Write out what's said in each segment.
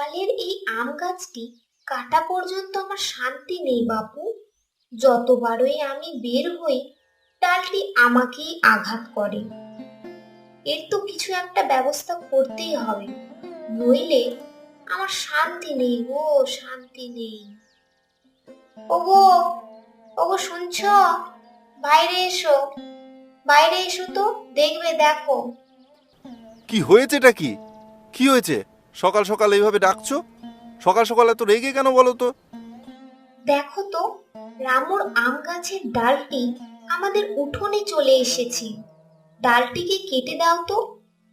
গোপালের এই আম গাছটি কাটা পর্যন্ত আমার শান্তি নেই বাপু। যতবারই আমি বের হই ডালটি আমাকেই আঘাত করে। এর তো কিছু একটা ব্যবস্থা করতেই হবে, নইলে আমার শান্তি নেই গো, শান্তি নেই। ওগো, ওগো শুনছ? বাইরে এসো, বাইরে এসো তো, দেখবে, দেখো। কি হয়েছেটা কি? কি হয়েছে? সকাল সকাল এইভাবে ডাকছো? সকাল সকাল এত রেগে কেন বলো তো? দেখো তো, রামুর আম গাছের ডালটি আমাদের উঠোনে চলে এসেছে। ডালটিকে কেটে দাও তো,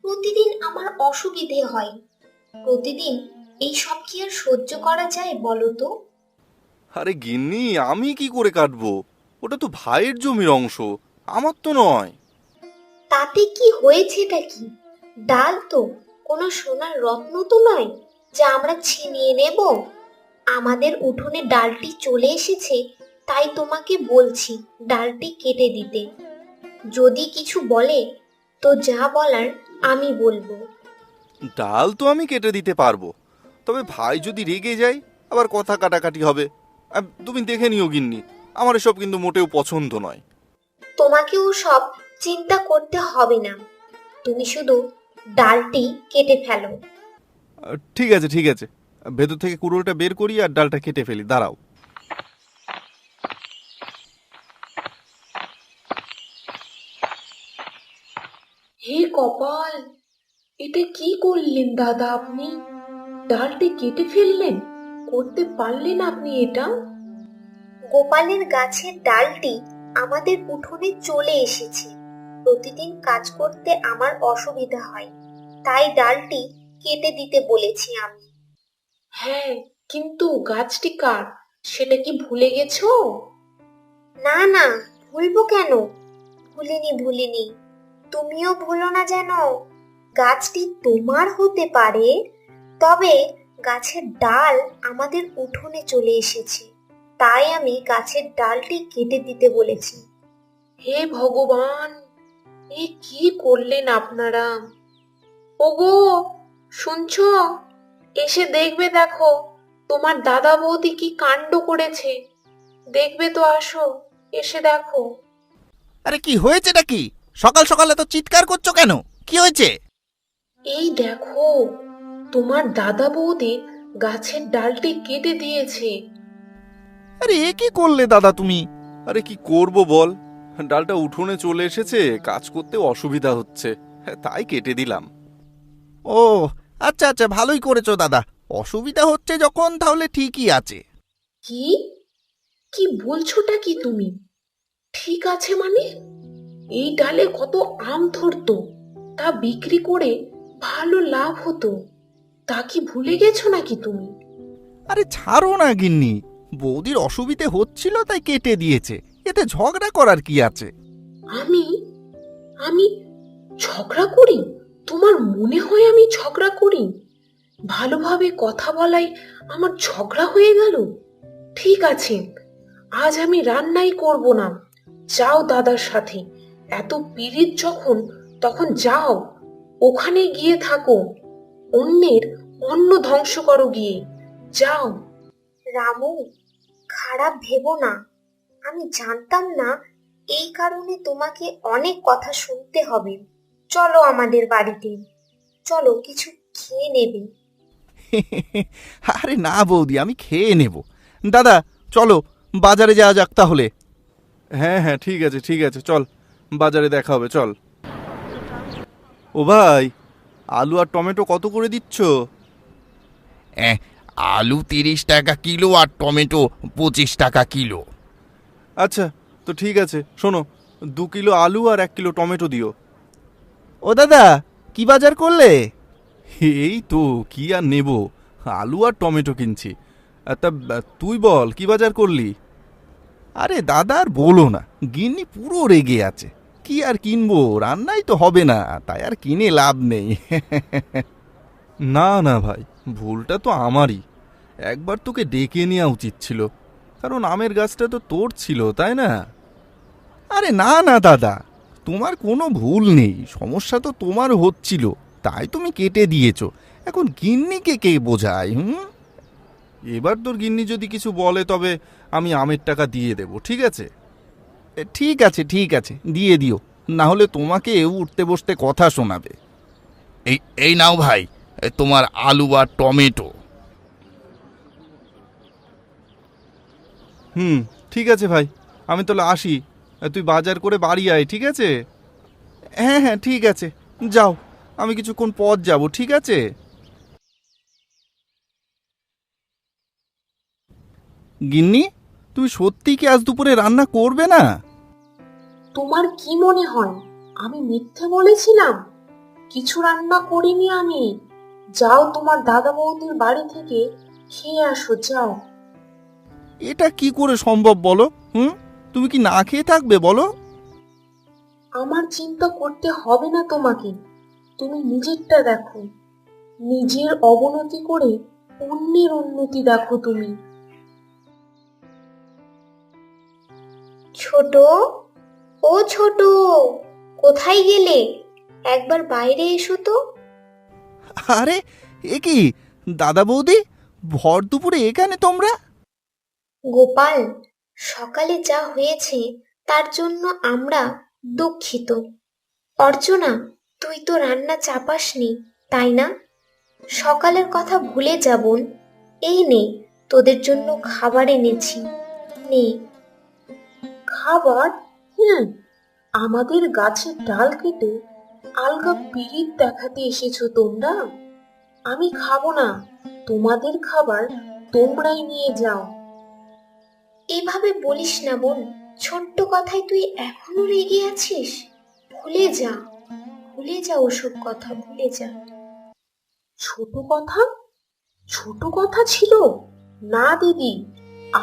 প্রতিদিন আমার অসুবিধে হয়। প্রতিদিন এই সব কি আর সহ্য করা যায় বলো তো? আরে গিন্নি, আমি কি করে কাটবো? ওটা তো ভাইয়ের জমির অংশ, আমার তো নয়। তাতে কি হয়েছেটা কি? ডাল তো কোনো সোনার রত্ন তো নয় যা আমরা ছিনিয়ে নেব। আমাদের উঠোনে ডালটি চলে এসেছে, তাই তোমাকে বলছি ডালটি কেটে দিতে। যদি কিছু বলে তো যা বলার আমি বলবো। ডাল তো আমি কেটে দিতে পারবো, তবে ভাই যদি রেগে যায় আবার কথা কাটাকাটি হবে। তুমি দেখে নিও গিন্নি, আমার এসব কিন্তু মোটেও পছন্দ নয়। তোমাকেও সব চিন্তা করতে হবে না, তুমি শুধু ডালটি কেটে ফেলো। ঠিক আছে ঠিক আছে, ভেতর থেকে কুড়োলটা বের করি আর ডালটা কেটে ফেলি, দাঁড়াও। হে কপাল, এটা কি করলেন দাদা আপনি? ডালটি কেটে ফেললেন, করতে পারলেন আপনি এটা? গোপালের গাছের ডালটি আমাদের উঠোনে চলে এসেছে। প্রতিদিন কাজ করতে আমার অসুবিধা হয়, তাই ডালটি কেটে দিতে বলেছি আমি। হ্যাঁ, কিন্তু গাছটি কার সেটা কি ভুলে গেছো? না না, ভুলবো কেন? ভুলিনি ভুলিনি, তুমিও ভুলো না যেন। গাছটি তোমার হতে পারে, তবে গাছের ডাল আমাদের উঠোনে চলে এসেছে, তাই আমি গাছের ডালটি কেটে দিতে বলেছি। হে ভগবান, এ কি করলেন আপনারা? ওগো, শুনছো? এসে দেখবে, দেখো তোমার দাদা বৌদি কি কাণ্ড করেছে। দেখবে তো, আসো, এসে দেখো। আরে কি হয়েছেটা কি? সকাল সকাল এত চিৎকার করছো কেন? কি হয়েছে? এই দেখো, তোমার দাদা বৌদি গাছের ডালটি কেটে দিয়েছে। আরে এ কি করলে দাদা তুমি? আরে কি করব বল, ডালটা উঠোনে চলে এসেছে, কাজ করতে অসুবিধা হচ্ছে, তাই কেটে দিলাম। ও আচ্ছা আচ্ছা, ভালোই করেছো দাদা। অসুবিধা হচ্ছে যখন তাহলে ঠিকই আছে। কি কি বলছোটা কি তুমি? ঠিক আছে মানে? এই ডালে কত আম ধরতো, তা বিক্রি করে ভালো লাভ হতো, তা কি ভুলে গেছো নাকি তুমি? আরে ছাড়ো না গিন্নি, বৌদির অসুবিধে হচ্ছিল তাই কেটে দিয়েছে, এতে ঝগড়া করার কি আছে? আমি আমি ঝগড়া করি? তোমার মনে হয় আমি ঝগড়া করি? ভালোভাবে কথা বলাই আমার ঝগড়া হয়ে গেল? ঠিক আছে, আজ আমি রান্নাই করব না। যাও দাদার সাথে, এত পীড়িত যখন তখন যাও, ওখানে গিয়ে থাকো, অন্যের অন্ন ধ্বংস করো গিয়ে, যাও। রামু, খারাপ ভেবো না, আমি জানতাম না এই কারণে তোমাকে অনেক কথা শুনতে হবে। চলো আমাদের বাড়িতে, চলো কিছু খেয়ে নেবে। আরে না বৌদি, আমি খেয়ে নেব। দাদা চলো, বাজারে যাওয়া যাক তাহলে। হ্যাঁ হ্যাঁ, ঠিক আছে ঠিক আছে, চল বাজারে দেখা হবে, চল। ও ভাই, আলু আর টমেটো কত করে দিচ্ছ? আলু 30 টাকা কিলো আর টমেটো 25 টাকা কিলো। আচ্ছা, তো ঠিক আছে, শোনো, 2 কিলো আলু আর 1 কিলো টমেটো দিও। ও দাদা, কি বাজার করলে? এই তো, কি আর নেব, আলু আর টমেটো কিনছি। তা তুই বল, কি বাজার করলি? আরে দাদা আর বলো না, গিন্নি পুরো রেগে আছে। কি আর কিনবো, রান্নাই তো হবে না, তাই আর কিনে লাভ নেই। না না ভাই, ভুলটা তো আমারই। একবার তোকে ডেকে নেওয়া উচিত ছিল, কারণ আমের গাছটা তো তোর ছিল, তাই না? আরে না না দাদা, তোমার কোনো ভুল নেই, সমস্যা তো তোমার হচ্ছিল, তাই তুমি কেটে দিয়েছো। এখন গিন্নিকে কে বোঝায়? এবার তোর গিন্নি যদি কিছু বলে তবে আমি আমের টাকা দিয়ে দেব, ঠিক আছে? ঠিক আছে ঠিক আছে, দিয়ে দিও, না হলে তোমাকে উঠতে বসতে কথা শোনাবে। এই এই নাও ভাই, তোমার আলু আর টমেটো। ঠিক আছে ভাই, আমি তাহলে আসি। তুই বাজার করে বাড়ি আয়, ঠিক আছে? হ্যাঁ হ্যাঁ ঠিক আছে, যাও, আমি কিছুক্ষণ পর যাব, ঠিক আছে? গিন্নি, তুমি সত্যি কি আজ দুপুরে রান্না করবে না? তোমার কি মনে হয় আমি মিথ্যে বলেছিলাম? কিছু রান্না করিনি আমি। যাও, তোমার দাদা বৌদির বাড়ি থেকে খেয়ে আসো, যাও। এটা কি করে সম্ভব বলো? তুমি কি না খেয়ে থাকবে বলো? আমার চিন্তা করতে হবে না তোমাকে, তুমি নিজেরটা দেখো। নিজের অবনতি করে অন্যের উন্নতি দেখো তুমি। ছোট, ও ছোট, কোথায় গেলে? একবার বাইরে এসো তো। আরে এ কি দাদা বৌদি, ভর দুপুরে এখানে তোমরা? গোপাল, সকালে যা হয়েছে তার জন্য আমরা দুঃখিত। অর্চনা, তুই তো রান্না চাপাসনি, তাই না? সকালের কথা ভুলে যাবন। এই নে, তোদের জন্য খাবার এনেছি, নে। খাবার? আমাদের গাছের ডাল কেটে আলগা পিরিত দেখাতে এসেছো তোমরা? আমি খাবো না, তোমাদের খাবার তোমরাই নিয়ে যাও। এভাবে বলিস না বোন, ছোট্ট কথায় তুই এখনো রেগে আছিস? ভুলে যা, ভুলে যা ওসব কথা, ভুলে যা। ছোট কথা? ছোট কথা ছিল না দিদি।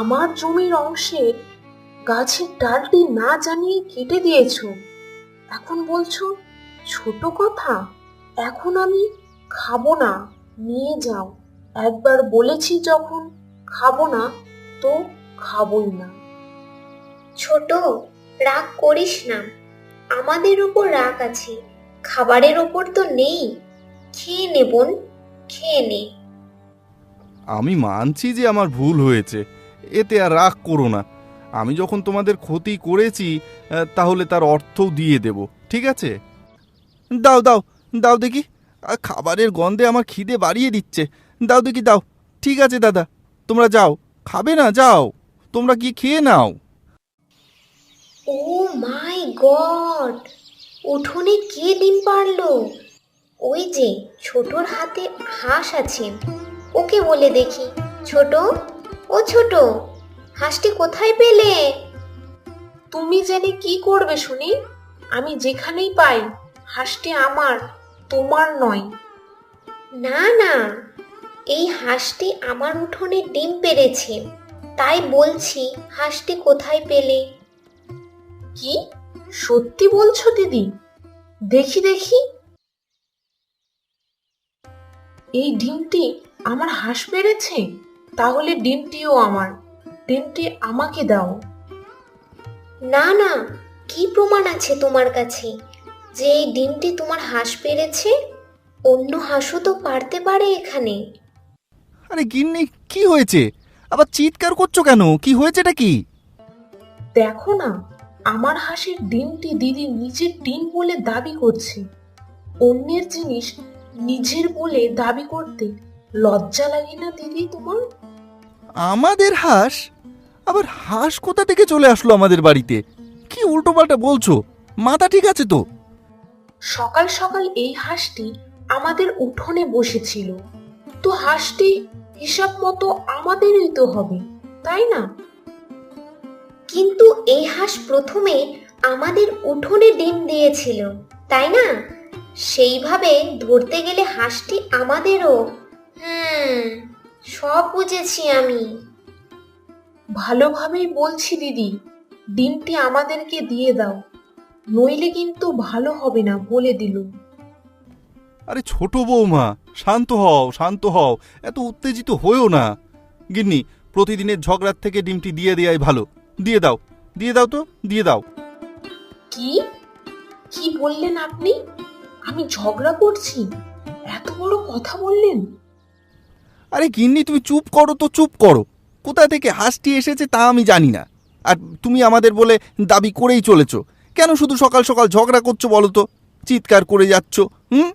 আমার জমির অংশের গাছের ডালটি না জানিয়ে কেটে দিয়েছো, এখন বলছো ছোট কথা? এখন আমি খাবো না, নিয়ে যাও। একবার বলেছি যখন খাবো না, তো খাবোই না। ছোট, রাগ করিস না। আমাদের উপর রাগ আছে, খাবারের ওপর তো নেই। খেয়ে নে বোন, খেয়ে নে। আমি মানছি যে আমার ভুল হয়েছে, এতে আর রাগ করো না। আমি যখন তোমাদের ক্ষতি করেছি তাহলে তার অর্থও দিয়ে দেব, ঠিক আছে? দাও দাও দাও দেখি, খাবারের গন্ধে আমার খিদে বাড়িয়ে দিচ্ছে। দাও দেখি দাও। ঠিক আছে দাদা, তোমরা যাও, খাবে না যাও, তোমরা কি খেয়ে নাও। ও মাই গড, উঠোনে কে ডিম পারলো? ওই যে ছোটর হাতে হাঁস আছে, ওকে বলে দেখি। ছোট, ও ছোট, হাঁসটি কোথায় পেলে? তুমি জেনে কি করবে শুনি? আমি যেখানেই পাই হাঁসটি আমার, তোমার নয়। না না, এই হাঁসটি আমার উঠোনে ডিম পেড়েছে, তাই বলছি হাঁসটি কোথায় পেলে? কি সত্যি বলছো দিদি? দেখি দেখি। এই ডিমটি আমার হাঁস পেড়েছে? তাহলে ডিমটিও আমার। ডিমটি আমাকে দাও। না না, কি প্রমাণ আছে তোমার কাছে যে এই ডিমটি তোমার হাঁস পেড়েছে? অন্য হাঁসও তো পারতে পারে এখানে। আরে গিন্নি, কি হয়েছে? আবার চিৎকার করছো কেন? কি হয়েছেটা কি? দেখো না, আমার হাঁসের ডিমটি দিদি নিজের ডিম বলে দাবি করছে। অন্যের জিনিস নিজের বলে দাবি করতে লজ্জা লাগে না দিদি তোমার? আমাদের হাঁস? আবার হাঁস কোথা থেকে চলে আসলো আমাদের বাড়িতে? কি উল্টোপাল্টা বলছো? মাথা ঠিক আছে তো? সকাল সকাল এই হাঁসটি আমাদের উঠোনে বসেছিল, তো হাঁসটি হিসাব মতো আমাদেরই তো হবে, তাই না? কিন্তু এই হাঁস প্রথমে আমাদের উঠোনে ডিম দিয়েছিল, তাই না? সেইভাবে ধরতে গেলে হাঁসটি আমাদেরও। সব বুঝেছি আমি। ভালোভাবেই বলছি দিদি, ডিমটি আমাদেরকে দিয়ে দাও, নইলে কিন্তু ভালো হবে না, বলে দিলুম। আরে ছোট বৌমা, শান্ত হও শান্ত হও, এত উত্তেজিত হয়েও না। গিন্নি, প্রতিদিনের ঝগড়ার থেকে ডিমটি দিয়ে দেয়াই ভালো। দিয়ে দাও, দিয়ে দাও তো, দিয়ে দাও। কি কি বললেন আপনি? আমি ঝগড়া করছি? এত বড় কথা বললেন? আরে গিন্নি, তুমি চুপ করো তো, চুপ করো। কোথা থেকে হাঁসটি এসেছে তা আমি জানি না, আর তুমি আমাদের বলে দাবি করেই চলেছ। কেন শুধু সকাল সকাল ঝগড়া করছো বলো তো? চিৎকার করে যাচ্ছ। হুম?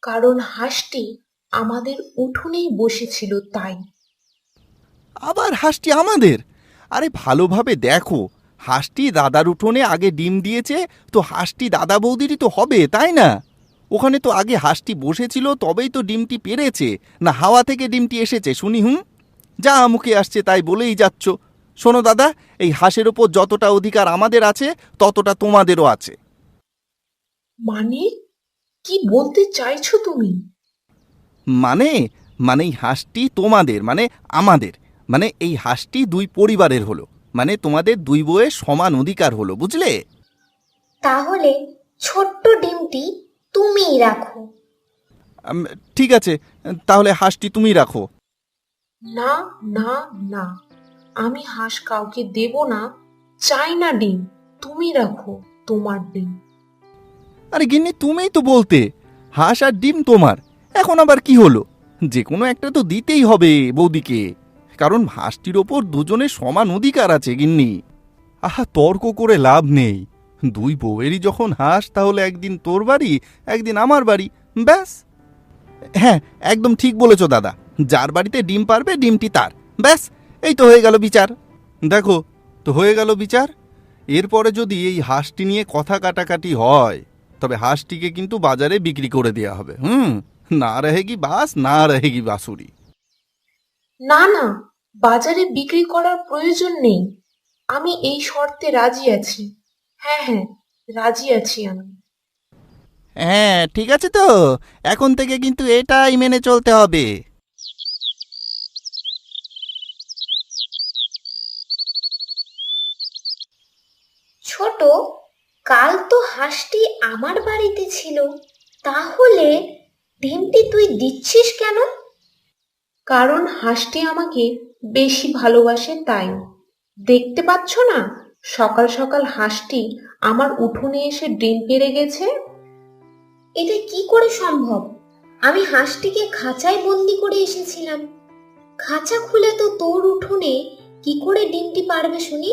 কারণ হাঁসটি আমাদের উঠোনেই বসেছিল তাই। আবার হাঁসটি আমাদের? আরে ভালোভাবে দেখো, হাঁসটি দাদার উঠোনে আগে ডিম দিয়েছে, তো হাঁসটি দাদা বৌদিরই তো হবে, তাই না? ওখানে তো আগে হাঁসটি বসেছিল, তবেই তো ডিমটি পেরেছে, না হাওয়া থেকে ডিমটি এসেছে শুনি? যা মুখে আসছে তাই বলেই যাচ্ছ। শোনো দাদা, এই হাঁসের ওপর যতটা অধিকার আমাদের আছে ততটা তোমাদেরও আছে। মানে কি বলতে চাইছো তুমি? মানে মানে এই হাঁসটি তোমাদের মানে আমাদের, মানে এই হাঁসটি দুই পরিবারের হলো, মানে তোমাদের দুই বউয়ের সমান অধিকার হলো, বুঝলে? তাহলে ছোট্ট ডিমটি তুমিই রাখো। আম, ঠিক আছে, তাহলে হাঁসটি তুমি রাখো। না না না, আমি হাঁস কাউকে দেব না। চাই না ডিম, তুমি রাখো তোমার ডিম। আরে গিন্নি, তুমিই তো বলতে হাঁস আর ডিম তোমার, এখন আবার কি হলো? যে কোনো একটা তো দিতেই হবে বৌদিকে, কারণ হাঁসটির ওপর দুজনের সমান অধিকার আছে গিন্নি। আহা, তর্ক করে লাভ নেই। দুই বউয়েরই যখন হাঁস, তাহলে একদিন তোর বাড়ি, একদিন আমার বাড়ি, ব্যাস। হ্যাঁ, একদম ঠিক বলেছ দাদা। যার বাড়িতে ডিম পারবে ডিমটি তার, ব্যাস। এই তো হয়ে গেল বিচার। দেখো, তো হয়ে গেল বিচার। এরপরে যদি এই হাঁসটি নিয়ে কথা কাটাকাটি হয়, তবে হাঁসটিকে কিন্তু বাজারে বিক্রি করে দেওয়া হবে। না রহেগি বাস, না রহেগি বাসুরি। না না, বাজারে বিক্রি করার প্রয়োজন নেই। আমি এই শর্তে রাজি আছি। হ্যাঁ হ্যাঁ, রাজি আছি আমি। হ্যাঁ, ঠিক আছে তো, এখন থেকে কিন্তু এটাই মেনে চলতে হবে। ছোট, কাল তো হাঁসটি আমার বাড়িতে ছিল, তাহলে ডিমটি তুই দিচ্ছিস কেন? কারণ হাঁসটি আমাকে বেশি ভালোবাসে তাই। দেখতে পাচ্ছ না, সকাল সকাল হাঁসটি আমার উঠোনে এসে ডিম পেড়ে গেছে। এটা কি করে সম্ভব? আমি হাঁসটিকে খাঁচায় বন্দি করে এসেছিলাম। খাঁচা খুলে তো তোর উঠোনে কি করে ডিমটি পারবে শুনি?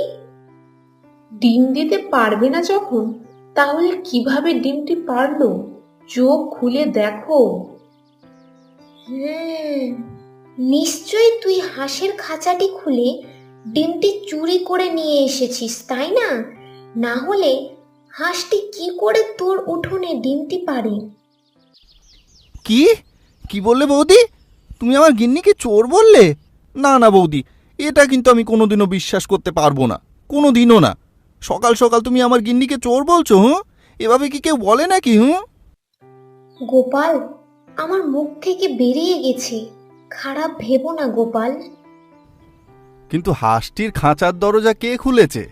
ডিম দিতে পারবে না যখন, তাহলে কিভাবে ডিমটি পারলো? চোখ খুলে দেখো। নিশ্চয়ই তুই হাঁসের খাঁচাটি খুলে ডিমটি চুরি করে নিয়ে এসেছিস, তাই না? না হলে হাঁসটি কি করে তোর উঠোনে ডিমটি পারে? কি কি বললে বৌদি? তুমি আমার গিন্নিকে চোর বললে? না না বৌদি, এটা কিন্তু আমি কোনোদিনও বিশ্বাস করতে পারবো না, কোনোদিনও না। সকাল সকাল তুমি আমার গিন্নিকে চোর বলছো? এভাবে কি কেউ বলে নাকি? গোপাল, আমার মুখ থেকে বেরিয়ে গেছে, খারাপ ভেবো না গোপাল। কিন্তু হাঁসটির খাঁচার দরজা কে খুলেছে?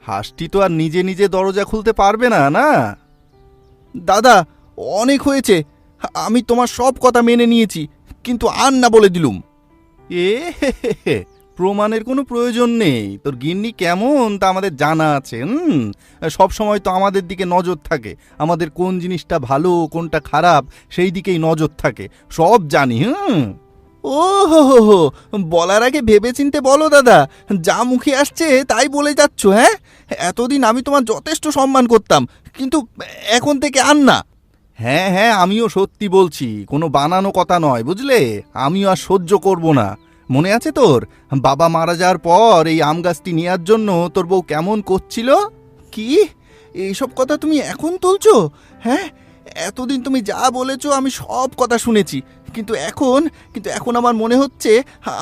হাঁসটি তো আর নিজে নিজে দরজা খুলতে পারবে না, না? দাদা, অনেক হয়েছে, আমি তোমার সব কথা মেনে নিয়েছি, কিন্তু আর না বলে দিলুম। এ হে হে হে, প্রমাণের কোনো প্রয়োজন নেই। তোর গিন্নি কেমন তা আমাদের জানা আছে। সব সময় তো আমাদের দিকে নজর থাকে, আমাদের কোন জিনিসটা ভালো কোনটা খারাপ সেই দিকেই নজর থাকে, সব জানি। ও হো, বলার আগে ভেবে চিনতে বলো দাদা, যা মুখে আসছে তাই বলে যাচ্ছ। হ্যাঁ, এতদিন আমি তোমার যথেষ্ট সম্মান করতাম, কিন্তু এখন থেকে আর না। হ্যাঁ হ্যাঁ, আমিও সত্যি বলছি, কোনো বানানো কথা নয়, বুঝলে? আমিও আর সহ্য করব না। মনে আছে তোর, বাবা মারা যাওয়ার পর এই আম গাছটি নেওয়ার জন্য তোর বউ কেমন করছিল? কি এইসব কথা তুমি এখন তুলছো? হ্যাঁ, এতদিন তুমি যা বলেছো আমি সব কথা শুনেছি, কিন্তু এখন আমার মনে হচ্ছে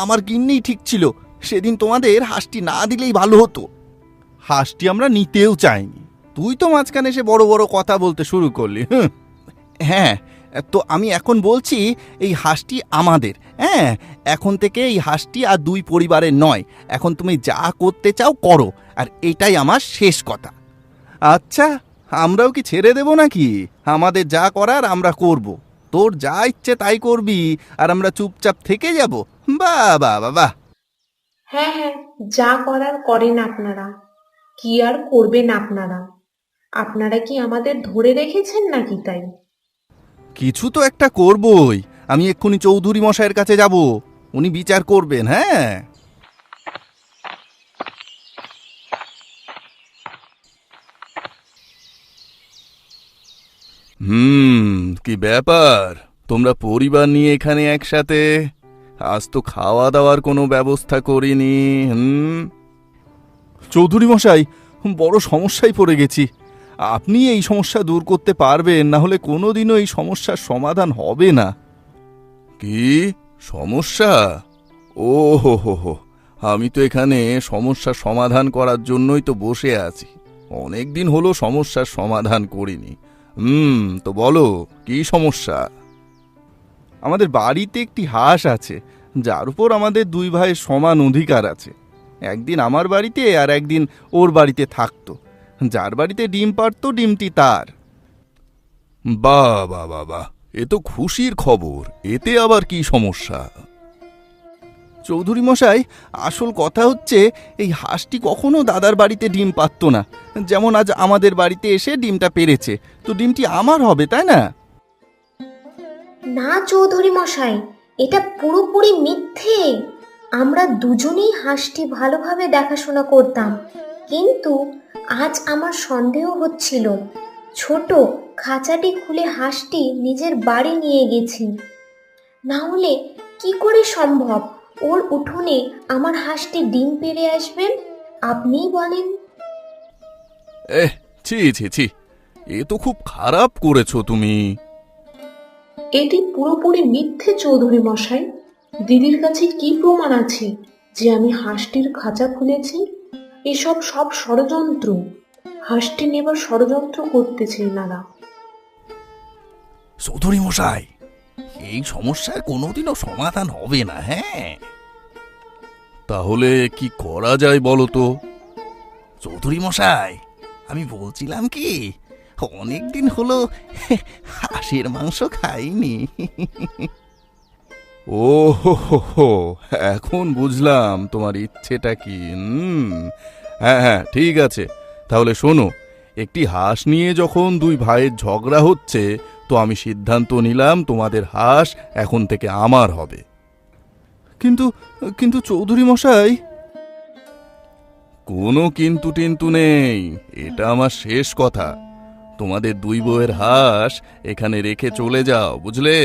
আমার গিন্নিই ঠিক ছিল। সেদিন তোমাদের হাঁসটি না দিলেই ভালো হতো। হাঁসটি আমরা নিতেও চাইনি, তুই তো মাঝখানে এসে বড় বড় কথা বলতে শুরু করলি। হ্যাঁ, তো আমি এখন বলছি এই হাঁসটি আমাদের। হ্যাঁ, এখন থেকে এই হাঁসটি আর দুই পরিবারের নয়। এখন তুমি যা করতে চাও করো, আর এটাই আমার শেষ কথা। আচ্ছা, আমরাও কি ছেড়ে দেব নাকি? আমাদের যা করার আমরা করব, তোর যা ইচ্ছে তাই করবি, আর আমরা চুপচাপ থেকে যাব? বাহ বাহ বাহ বাহ। হ্যাঁ হ্যাঁ, যা করার করেন আপনারা। কি আর করবেন আপনারা? আপনারা কি আমাদের ধরে রেখেছেন নাকি তাই? কিছু তো একটা করবই। আমি এক্ষুনি চৌধুরী মশাইয়ের কাছে যাব, উনি বিচার করবেন। হ্যাঁ, কি ব্যাপার, তোমরা পরিবার নিয়ে এখানে একসাথে? আজ তো খাওয়া দাওয়ার কোনো ব্যবস্থা করিনি। চৌধুরী মশাই, বড় সমস্যায় পড়ে গেছি। আপনি এই সমস্যা দূর করতে পারবেন, না হলে কোনোদিনও এই সমস্যার সমাধান হবে না। কি সমস্যা? ও হো হো হো, আমি তো এখানে সমস্যার সমাধান করার জন্যই তো বসে আছি। অনেক দিন হলো সমস্যার সমাধান করিনি। তো বলো, কি সমস্যা? আমাদের বাড়িতে একটি হাঁস আছে, যার উপর আমাদের দুই ভাইয়ের সমান অধিকার আছে। একদিন আমার বাড়িতে আর একদিন ওর বাড়িতে থাকতো। যার বাড়িতে ডিম পারতো ডিমটি তার। বাহ বাহ বাহ বাহ, এ তো খুশির খবর। এতে আবার কি সমস্যা? চৌধুরী মশাই, আসল কথা হচ্ছে এই হাঁসটি কখনো দাদার বাড়িতে ডিম পারতো না। যেমন আজ আমাদের বাড়িতে এসে ডিমটা পেরেছে, তো ডিমটি আমার হবে, তাই না? না চৌধুরী মশাই, এটা পুরোপুরি মিথ্যে। আমরা দুজনেই হাঁসটি ভালোভাবে দেখাশোনা করতাম, কিন্তু আজ আমার সন্দেহ হচ্ছিল ছোট খাঁচাটি খুলে হাঁসটি নিজের বাড়ি নিয়ে গেছে। না হলে কি করে সম্ভব ওর উঠোনে আমার হাঁসটি ডিম পেড়ে আসবেন? আপনিই বলেন। ছি ছি ছি, এ তো খুব খারাপ করেছো তুমি। এটি পুরোপুরি মিথ্যে চৌধুরী মশাই। দিদির কাছে কি প্রমাণ আছে যে আমি হাঁসটির খাঁচা খুলেছি? এসব সব ষড়যন্ত্র। হাঁসটি নেবার ষড়যন্ত্র করতেছে এনারা। চৌধুরী মশাই, এই সমস্যার কোনোদিনও সমাধান হবে না। হ্যাঁ, তাহলে কি করা যায় বলো তো? চৌধুরী মশাই, আমি বলছিলাম কি, অনেকদিন হলো হাঁসের মাংস খাইনি। ও হো হো হো, এখন বুঝলাম তোমার ইচ্ছেটা কি। হ্যাঁ হ্যাঁ, ঠিক আছে। তাহলে শোনো, একটি হাঁস নিয়ে যখন দুই ভাইয়ের ঝগড়া হচ্ছে, তো আমি সিদ্ধান্ত নিলাম তোমাদের হাঁস এখন থেকে আমার হবে। কিন্তু কিন্তু চৌধুরী মশাই। কোনো কিন্তু টিন্তু নেই, এটা আমার শেষ কথা। তোমাদের দুই বউয়ের হাঁস এখানে রেখে চলে যাও, বুঝলে?